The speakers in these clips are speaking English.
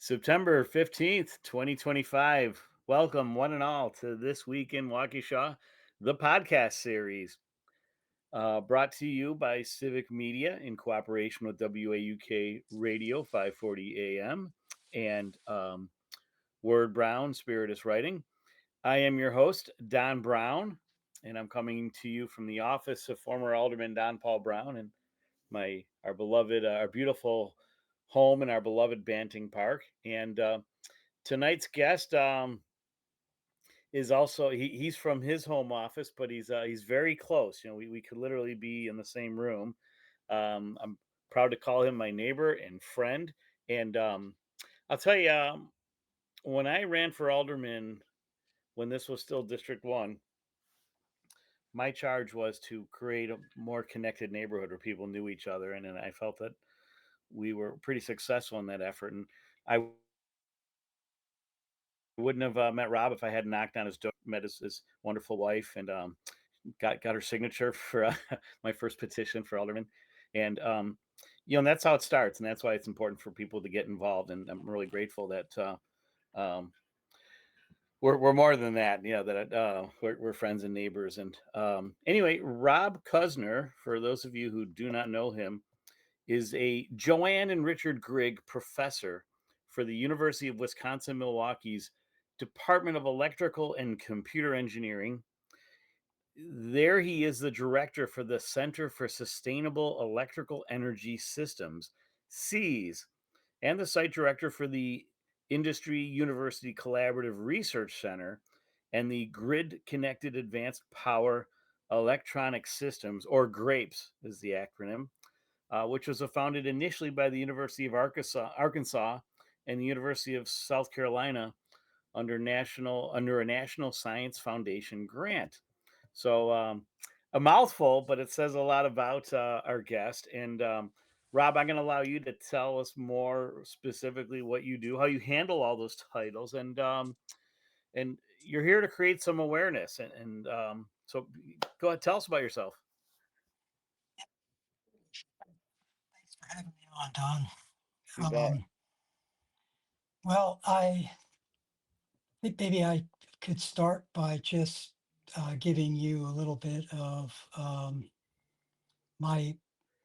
September 15th, 2025. Welcome, one and all, to This Week in Waukesha, the podcast series brought to you by Civic Media in cooperation with WAUK Radio 540 AM and Word Brown, Spirit is Writing. I am your host, Don Browne, and I'm coming to you from the office of former Alderman Don Paul Browne and our beloved, our beautiful home in our beloved Banting Park. And tonight's guest is also he's from his home office, but he's very close. We could literally be in the same room. I'm proud to call him my neighbor and friend. And I'll tell you, when I ran for alderman, when this was still District 1, my charge was to create a more connected neighborhood where people knew each other. And I felt that we were pretty successful in that effort. And I wouldn't have met Rob if I had knocked on his door, met his wonderful wife, and got her signature for my first petition for alderman. And and that's how it starts, and that's why it's important for people to get involved. And I'm really grateful that um, we're more than that. That we're friends and neighbors. And anyway, Rob Cuzner, for those of you who do not know him, is a Joanne and Richard Grigg professor for the University of Wisconsin-Milwaukee's Department of Electrical and Computer Engineering. There he is the director for the Center for Sustainable Electrical Energy Systems, SEAS, and the site director for the Industry University Collaborative Research Center and the Grid Connected Advanced Power Electronic Systems, or GRAPES is the acronym, which was founded initially by the University of Arkansas and the University of South Carolina under a National Science Foundation grant. So a mouthful, but it says a lot about our guest. And Rob, I'm going to allow you to tell us more specifically what you do, how you handle all those titles, and you're here to create some awareness. And so, go ahead, tell us about yourself. Thanks for having me on, Don. You bet. Well, I think maybe I could start by just giving you a little bit of my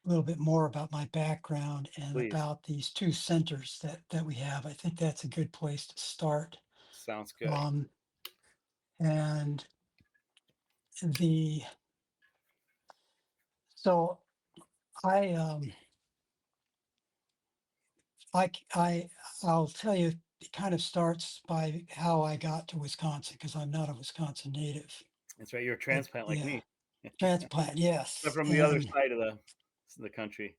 little bit more about my background and Please. about these two centers that we have. I think that's a good place to start. Sounds good. Um, and the so I I c- I I'll tell you. It kind of starts by how I got to Wisconsin because I'm not a Wisconsin native. That's right. You're a But transplant like yeah, me, transplant, but yes. from the other And side of the country.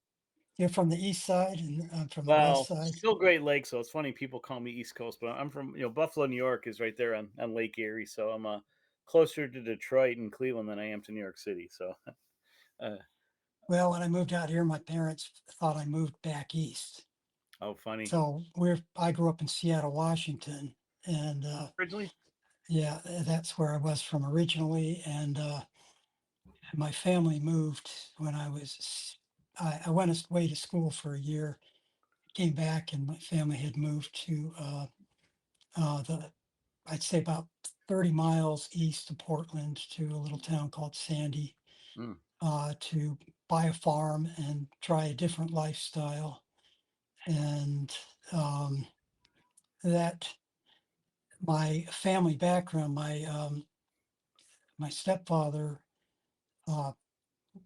you're from the east side and I'm from the west Well, side. still Great Lakes, so it's funny people call me East Coast, but I'm from Buffalo, New York is right there on Lake Erie, so I'm closer to Detroit and Cleveland than I am to New York City. So, uh, Well, when I moved out here, my parents thought I moved back east. oh, funny. So I grew up in Seattle, Washington, and Originally, yeah, that's where I was from originally. And my family moved when I went away to school for a year, came back, and my family had moved to the I'd say about 30 miles east of Portland to a little town called Sandy mm, to buy a farm and try a different lifestyle. And that my family background, my stepfather uh,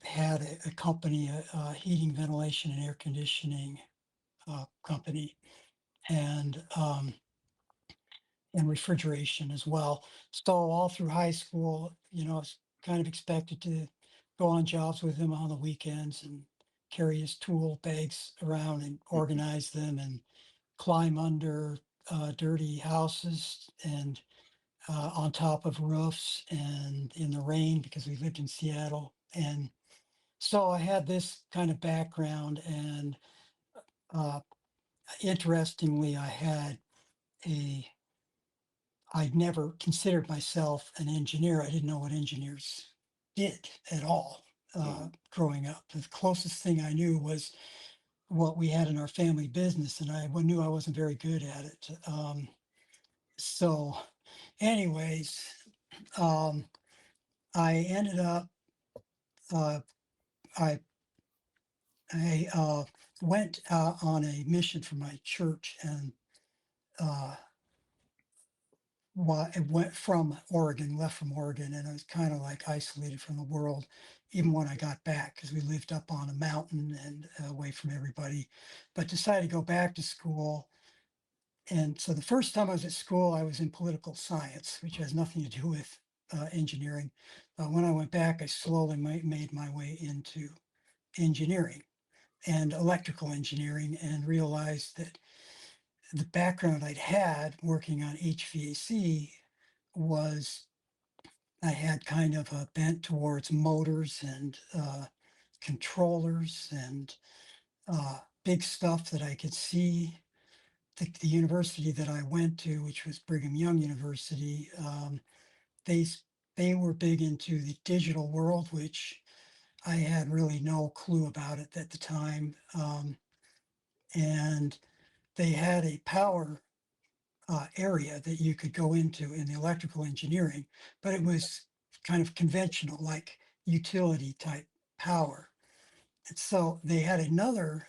had a company, a heating, ventilation, and air conditioning company, and and refrigeration as well. So all through high school, I was kind of expected to go on jobs with him on the weekends and carry his tool bags around and organize them and climb under dirty houses and on top of roofs and in the rain because we lived in Seattle. And so I had this kind of background. And uh, interestingly, a I'd never considered myself an engineer. I didn't know what engineers did at all mm, growing up. The closest thing I knew was what we had in our family business, and I knew I wasn't very good at it. So, anyways, um, I ended up, uh, I, I went on a mission for my church, and uh, I went from Oregon, left from Oregon, and I was kind of like isolated from the world, even when I got back, because we lived up on a mountain and away from everybody. But decided to go back to school. And so the first time I was at school, I was in political science, which has nothing to do with engineering. But when I went back, I slowly made my way into engineering and electrical engineering, and realized that the background I'd had working on HVAC was, I had kind of a bent towards motors and controllers and big stuff that I could see. The university that I went to, which was Brigham Young University, they they were big into the digital world, which I had really no clue about it at the time. And they had a power area that you could go into in the electrical engineering, but it was kind of conventional, like utility type power. And so they had another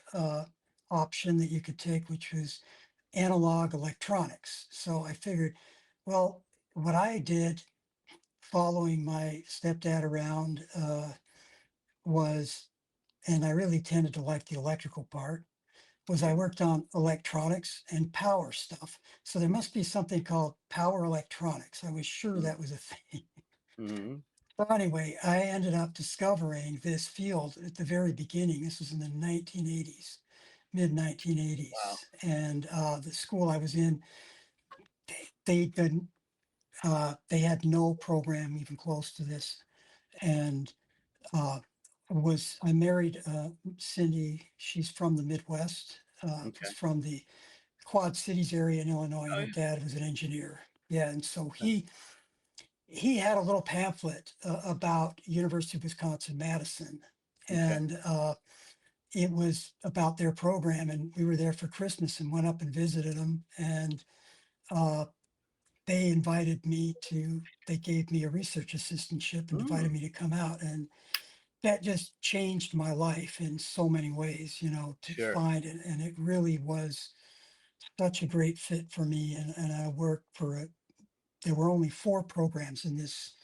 option that you could take, which was analog electronics. So I figured, well, what I did following my stepdad around was, and I really tended to like the electrical part, was I Okay. worked on electronics and power stuff. So there must be something called power electronics. I was sure that was a thing. Mm-hmm. So anyway, I ended up discovering this field at the very beginning. This was in the 1980s, mid Wow. 1980s. And the school I was in, they didn't, they had no program even close to this. And uh, I married Cindy. She's from the Midwest, was Okay. from the Quad Cities area in Illinois, and Oh her yeah. dad was an engineer. Yeah, and so Okay. he had a little pamphlet about University of Wisconsin Madison, Okay. and it was about their program. And we were there for Christmas and went up and visited them, and uh, they invited me to. They gave me a research assistantship and Mm, invited me to come out, and that just changed my life in so many ways. To sure. find it, and it really was such a great fit for me. And I worked for a there were only four programs in this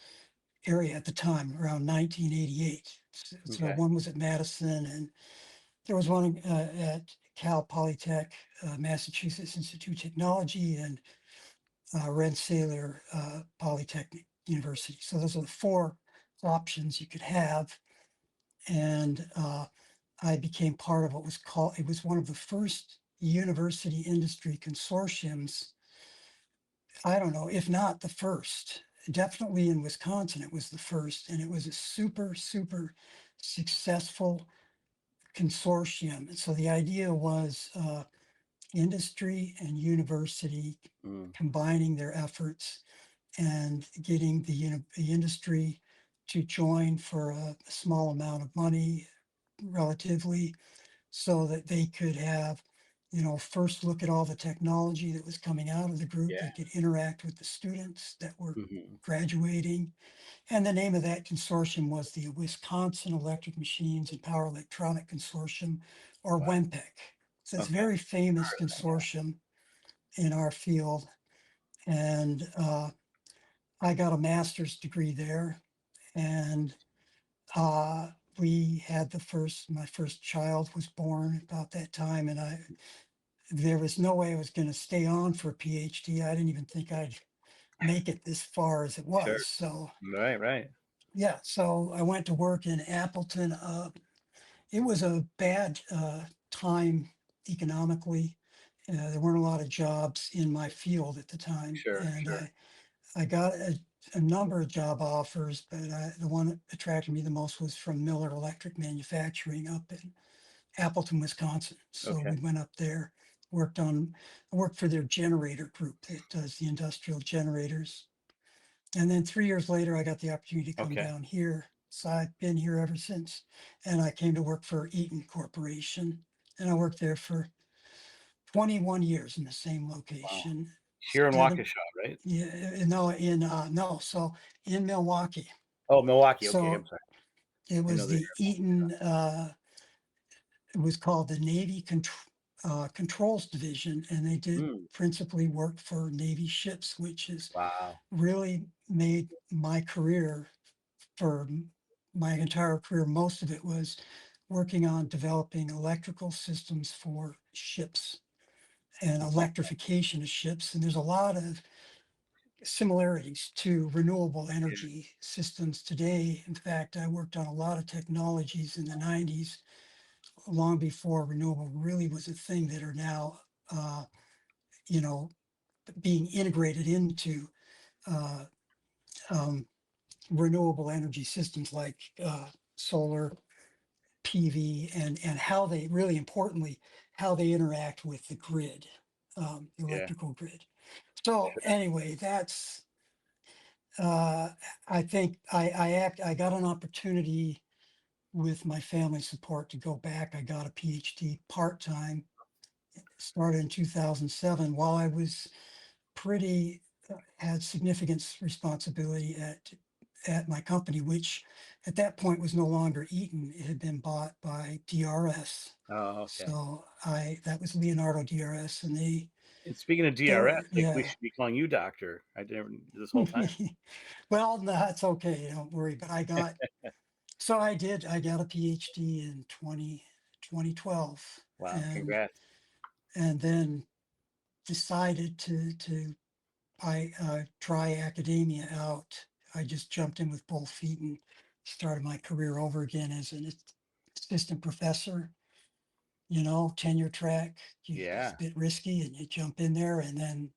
area at the time, around 1988. So Okay. one was at Madison, and there was one at Cal Polytech, Massachusetts Institute of Technology, and Rensselaer Polytechnic University. So those are the four options you could have. And I became part of what was called, it was one of the first university industry consortiums. I don't know, if not the first. Definitely in Wisconsin, it was the first, and it was a super, super successful consortium. And so the idea was industry and university Mm, combining their efforts and getting the industry to join for a small amount of money, relatively, so that they could have, first look at all the technology that was coming out of the group. yeah. They could interact with the students that were Hmm. graduating. And the name of that consortium was the Wisconsin Electric Machines and Power Electronic Consortium, or Wow. WEMPEC. So it's a Okay. very famous Heard of that, yeah. consortium in our field. And I got a master's degree there. And uh, we had my first child was born about that time. And there was no way I was going to stay on for a PhD. I didn't even think I'd make it this far as it Sure. was. So, Right. Right. yeah, so I went to work in Appleton. It was a bad time economically. There weren't a lot of jobs in my field at the time. Sure. And Sure. I got a number of job offers, but the one that attracted me the most was from Miller Electric Manufacturing up in Appleton, Wisconsin. So Okay. we went up there, I worked for their generator group that does the industrial generators. And then 3 years later, I got the opportunity to come Okay. down here. So I've been here ever since. And I came to work for Eaton Corporation and I worked there for 21 years in the same Wow. location. Here in Seven, Waukesha, right? yeah, no, no, so in Milwaukee. Oh, Milwaukee, okay, I'm So sorry. it I know was the the Eaton, it was called the Navy Controls Division, and they did Mm, principally work for Navy ships, which has wow. really made my career for my entire career. Most of it was working on developing electrical systems for ships and electrification of ships. And there's a lot of similarities to renewable Yeah, energy systems today. In fact, I worked on a lot of technologies in the 90s, long before renewable really was a thing, that are now, uh, you know, being integrated into uh, um, renewable energy systems like solar, PV, and how they, really importantly, how they interact with the grid, the yeah, electrical grid. So sure. anyway, that's, uh, I think I got an opportunity with my family support to go back. I got a PhD part time, started in 2007, while I was pretty, had significant responsibility at my company, which at that point was no longer Eaton. It had been bought by DRS. Oh, okay. So that was Leonardo DRS, and And speaking of they're, DRS, like, we yeah. should be calling you doctor. I never this whole time. Well, no, it's okay. Don't worry. But I got a PhD in 2012, Wow, and congrats. then decided to try academia out. I just jumped in with both feet and started my career over again as an assistant professor. Tenure track. It's a Yeah, bit risky, and you jump in there, and then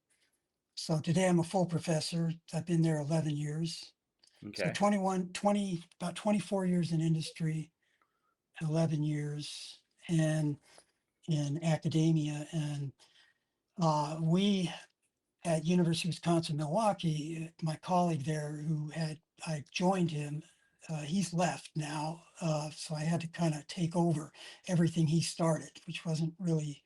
so today I'm a full professor. I've been there 11 years. So okay, 21, 20, about 24 years in industry, 11 years and in academia. And we at University of Wisconsin-Milwaukee, my colleague there I joined him, he's left now. So I had to kind of take over everything he started, which wasn't really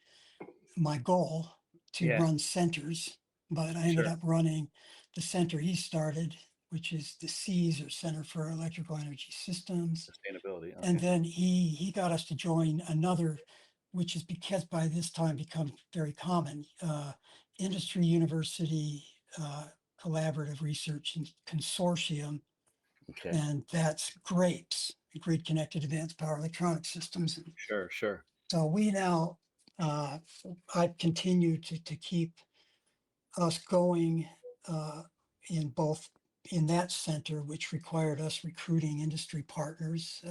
my goal, to yeah, run centers, but I ended sure. up running the center he started, which is the CES, or Center for Electrical Energy Systems. Sustainability, And okay. then he got us to join another, which is, because by this time become very common, industry university collaborative research and consortium, Okay, and that's GRAPES, Grid Connected Advanced Power Electronic Systems. And sure, sure. so we now, uh, I've continued to keep us going, uh, in both, in that center, which required us recruiting industry partners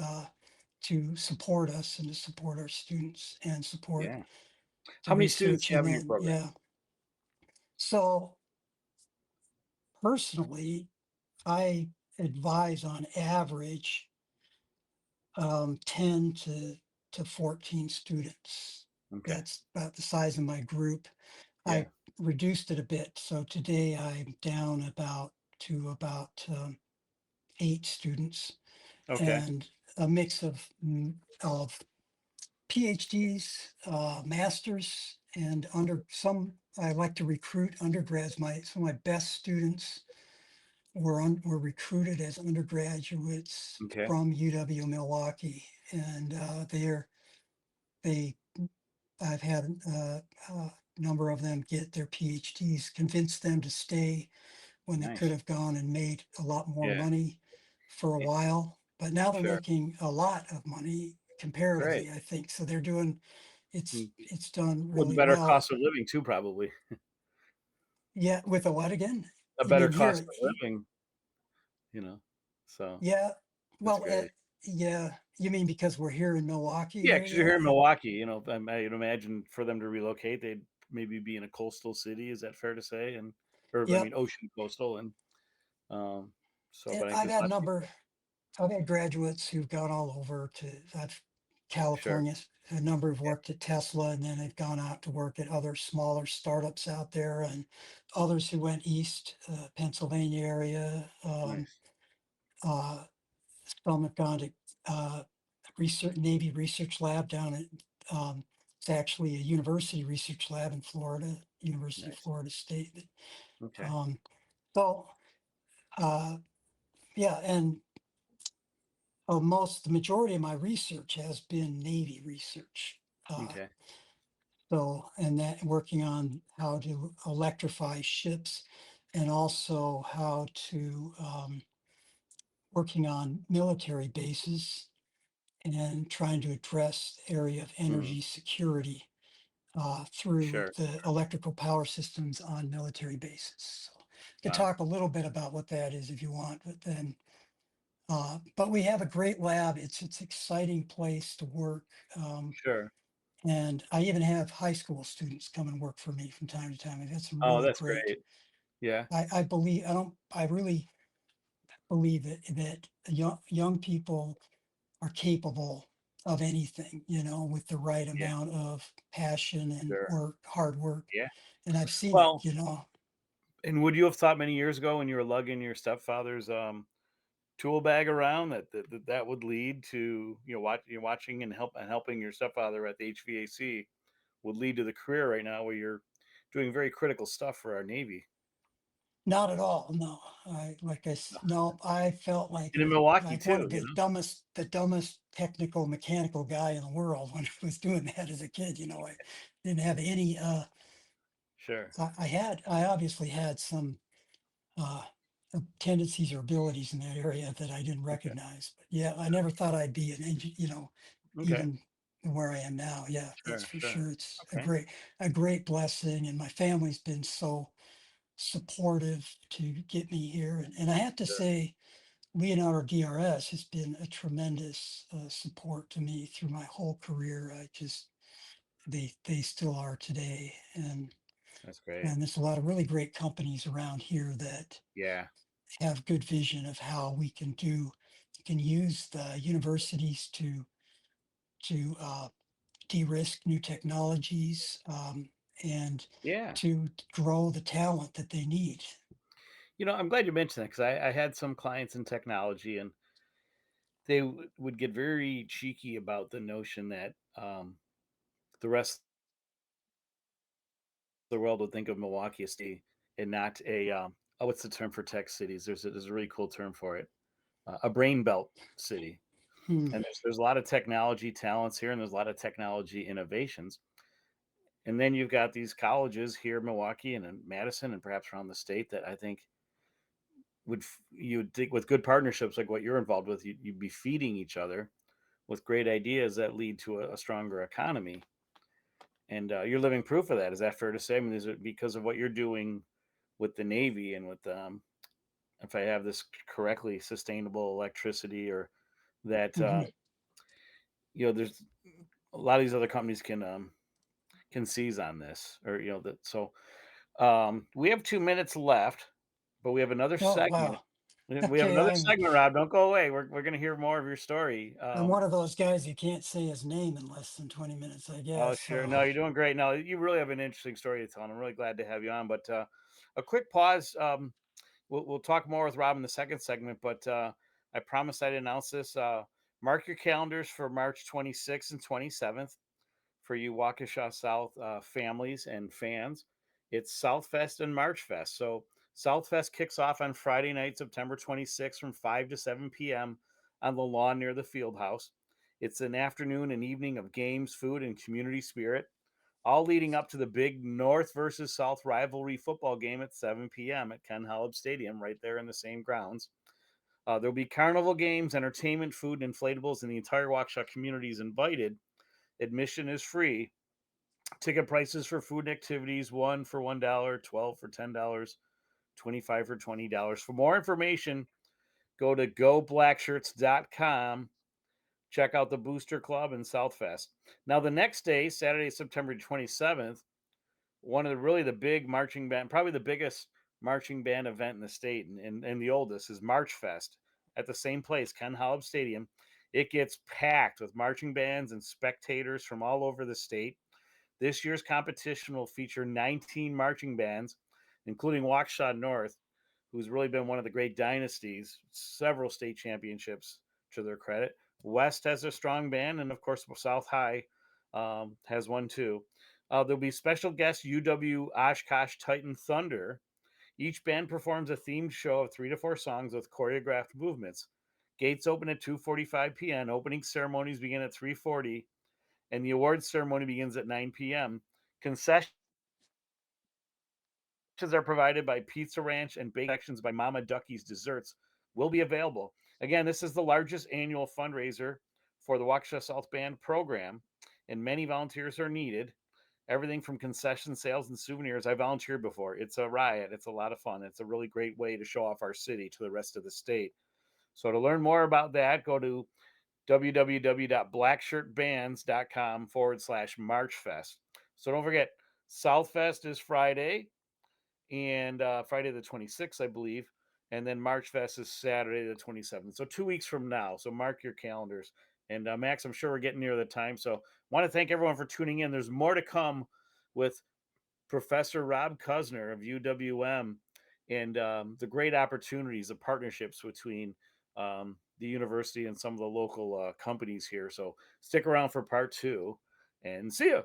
to support us and to support our students and support Yeah. the How many students research. do you And have in your then, program? yeah, so personally, I advise on average 10 to 14 students. Okay, That's about the size of my group. yeah, I reduced it a bit. So today I'm down about 8 students, okay, and a mix of PhDs, masters, and under some. I like to recruit undergrads. Some of my best students were recruited as undergraduates okay, from UW-Milwaukee, and they I've had a number of them get their PhDs, convinced them to stay when they could nice. have gone and made a lot more Yeah, money for a yeah, while. But now they're sure. making a lot of money Great. comparatively, I think. So they're doing, Mm, it's done with a really better well. cost of living too, probably. Yeah, with a what again? A You better mean cost here? of living, you know, so Yeah. that's Well, great. yeah. You mean because we're here in Milwaukee Yeah, because 'cause you're here in area? Milwaukee, I'd imagine for them to relocate, they'd maybe be in a coastal city, is that fair to say? I Yep. mean, ocean coastal, and, um, so, And but I think I've there's had lots of people. I've had graduates who've gone all over to Sure, California. A number have worked at Tesla, and then they've gone out to work at other smaller startups out there, and others who went east, Pennsylvania area. nice. Uh, some have gone to uh, Navy Research Lab down at um, It's actually a university research lab in Florida, University of Nice. Florida State. Okay. Um, so, uh, yeah, and the majority of my research has been Navy research. Uh, Okay. and that working on how to electrify ships and also how to working on military bases and trying to address the area of Mhm. energy security through Sure. the electrical power systems on military bases. So I could Wow. talk a little bit about what that is if you want, but we have a great lab. It's an exciting place to work. Sure. And I even have high school students come and work for me from time to time. I've had some Oh, really that's great. great. Yeah. I really believe that young people are capable of anything, with the right Yeah. amount of passion and Sure. hard work. Yeah. And I've seen it, Well, you know. and would you have thought many years ago when you were lugging your stepfather's tool bag around that would lead to watching and helping your stepfather at the HVAC would lead to the career right now where you're doing very critical stuff for our Navy. Not at all. No, no, I felt And in Milwaukee like one too, of the dumbest technical mechanical guy in the world when I was doing that as a kid. I didn't have any. Sure. I obviously had some uh, tendencies or abilities in that area that I didn't Okay. recognize. But yeah, I never thought I'd be an engineer. Okay. Even where I am now. Yeah, that's Sure. for Sure. sure. It's Okay. a great blessing, and my family's been so supportive to get me here. And I have to Sure. say, Leonardo DRS has been a tremendous support to me through my whole career. They still are today, That's great. and there's a lot of really great companies around here that Yeah. have good vision of how we can use the universities to de-risk new technologies and Yeah. to grow the talent that they need. I'm glad you mentioned that because I had some clients in technology and they would get very cheeky about the notion that the rest of the world would think of Milwaukee as and not what's the term for tech cities? There's a really cool term for it. A brain belt city. Hmm. And there's a lot of technology talents here and there's a lot of technology innovations. And then you've got these colleges here in Milwaukee and in Madison and perhaps around the state that I think you'd think with good partnerships like what you're involved with, you'd be feeding each other with great ideas that lead to a stronger economy. And you're living proof of that. Is that fair to say? I mean, is it because of what you're doing with the Navy and with, if I have this correctly, sustainable electricity, or that Mhm. there's a lot of these other companies can seize on this, or that. So we have 2 minutes left, but we have another Oh, segment. wow. We have Okay, another segment, Rob. Don't go away. We're going to hear more of your story. I'm one of those guys who can't say his name in less than 20 minutes, I Oh, guess. sure. So, No, you're doing great. No, you really have an interesting story to tell, and I'm really glad to have you on. But a quick pause. We'll talk more with Rob in the second segment, but I promised I'd announce this. Mark your calendars for March 26th and 27th for you Waukesha South families and fans. It's Southfest and March Fest. So Southfest kicks off on Friday night, September 26th from 5 to 7 p.m. on the lawn near the field house. It's an afternoon and evening of games, food, and community spirit, all leading up to the big North versus South rivalry football game at 7 p.m. at Ken Holub Stadium, right there in the same grounds. There'll be carnival games, entertainment, food, and inflatables, and the entire Waukesha community is invited. Admission is free. Ticket prices for food and activities: one for $1, 12 for $10, 25 for $20. For more information, go to goblackshirts.com. Check out the Booster Club and Southfest. Now, the next day, Saturday, September 27th, one of the big marching band, probably the biggest marching band event in the state and the oldest, is March Fest at the same place, Ken Holub Stadium. It gets packed with marching bands and spectators from all over the state. This year's competition will feature 19 marching bands, including Waukesha North, who's really been one of the great dynasties, several state championships to their credit. West has a strong band, and of course, South High has one too. There'll be special guest UW Oshkosh Titan Thunder. Each band performs a themed show of 3 to 4 songs with choreographed movements. Gates open at 2:45 p.m. Opening ceremonies begin at 3:40, and the awards ceremony begins at 9 p.m. Concessions are provided by Pizza Ranch and bake sections by Mama Ducky's Desserts will be available. Again, this is the largest annual fundraiser for the Waukesha South Band program, and many volunteers are needed. Everything from concession sales and souvenirs. I volunteered before. It's a riot. It's a lot of fun. It's a really great way to show off our city to the rest of the state. So to learn more about that, go to www.blackshirtbands.com/MarchFest. So don't forget, Southfest is Friday, and Friday the 26th, I believe. And then March Fest is Saturday the 27th. So 2 weeks from now. So mark your calendars. And Max, I'm sure we're getting near the time. So want to thank everyone for tuning in. There's more to come with Professor Rob Cuzner of UWM and the great opportunities, the partnerships between the university and some of the local companies here. So stick around for part 2 and see you.